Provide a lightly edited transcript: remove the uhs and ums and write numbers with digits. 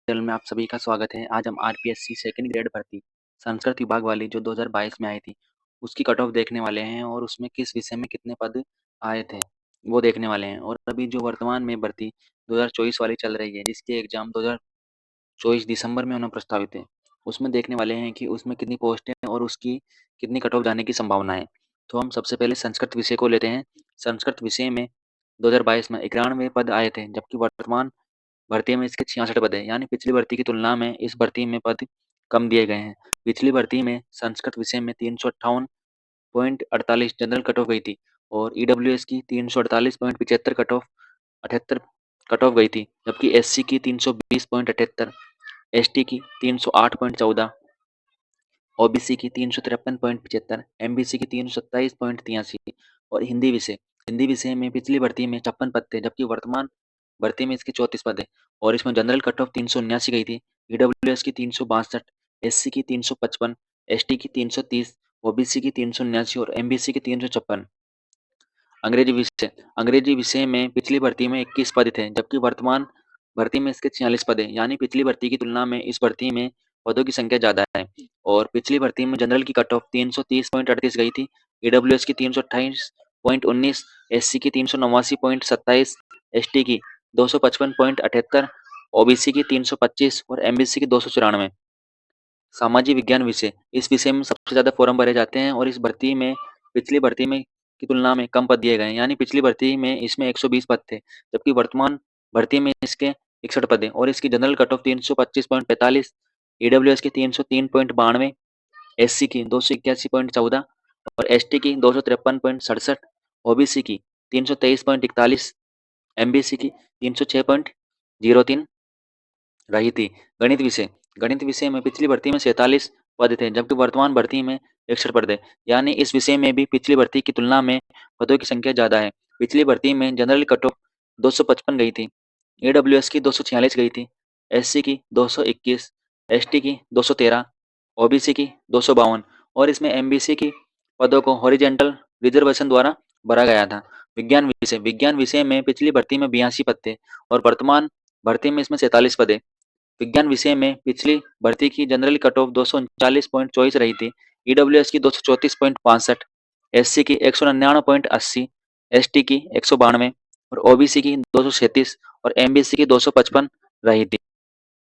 Channel में आप सभी का स्वागत है। आज हम आरपीएससी सेकंड ग्रेड भर्ती संस्कृत विभाग वाली जो 2022 में आई थी, उसकी कट ऑफ देखने वाले हैं और उसमें किस विषय में कितने पद आए थे, वो देखने वाले हैं। और अभी जो वर्तमान में भर्ती 2024 वाली चल रही है, जिसके एग्जाम 2024 दिसंबर में होना प्रस्तावित है, उसमें देखने वाले हैं कि उसमें कितनी पोस्ट है और उसकी कितनी कट ऑफ जाने की संभावना है। तो हम सबसे पहले संस्कृत विषय को लेते हैं। संस्कृत विषय में 2022 में 91 पद आए थे, जबकि वर्तमान भर्ती में इसके 66 पद हैं, यानी पिछली भर्ती की तुलना में इस भर्ती में पद कम दिए गए हैं। पिछली भर्ती में संस्कृत विषय में 358.48 जनरल कट ऑफ गई थी और ईडब्ल्यूएस की 348.75 कट ऑफ 78 कट ऑफ गई थी, जबकि एससी की 320.78, एसटी की 308.14, ओबीसी की 353.75, एमबीसी की 327.83 और हिंदी विषय में पिछली भर्ती में 56 पद थे, जबकि वर्तमान भर्ती में इसके 34 पद है और इसमें जनरल कट ऑफ 379 गई थी, ईडब्ल्यूएस की 362, एससी की 355, एसटी की 330, ओबीसी की 379 और एमबीसी की 356। अंग्रेजी विषय में पिछली भर्ती में 21 पद थे, जबकि वर्तमान भर्ती में इसके 46 पद हैं, यानी पिछली भर्ती की तुलना में इस भर्ती में पदों की संख्या ज्यादा है। और पिछली भर्ती में जनरल की कट ऑफ 330.38 गई थी, ईडब्ल्यूएस की 328.19, एससी की 389.27, एसटी की 255.78, ओबीसी की 325 और एमबीसी की 294। सामाजिक विज्ञान विषय, इस विषय में सबसे ज्यादा फॉर्म भरे जाते हैं और इस भर्ती में पिछली भर्ती में की तुलना में कम पद दिए गए हैं, यानी पिछली भर्ती में इसमें 120 पद थे, जबकि वर्तमान भर्ती में इसके 61 पद हैं और इसकी जनरल कट ऑफ 325.45, ईडब्ल्यूएस की 303.92, एससी की 281.14 और एसटी की 253.67, ओबीसी की 323.41, एमबीसी की 306.03 रही थी। गणित विषय में पिछली भर्ती में 47 पद थे, जबकि वर्तमान भर्ती में 61 पद है, यानी इस विषय में भी पिछली भर्ती की तुलना में पदों की संख्या ज्यादा है। पिछली भर्ती में जनरल कट ऑफ 255 गई थी, ईडब्ल्यूएस की 246 गई थी, एससी की 221, एसटी की 213, ओबीसी की 252 और इसमें एमबीसी की पदों को हॉरिजेंटल रिजर्वेशन द्वारा भरा गया था। विज्ञान विषय में पिछली भर्ती में 82 पद थे और वर्तमान भर्ती में इसमें 47 पद है। विज्ञान विषय में पिछली भर्ती की जनरल कट ऑफ 239.24 रही थी, ईडब्ल्यूएस की 234.65, एससी की 199.80, एसटी की 192 और ओबीसी की 237 और एमबीसी की 255 रही थी।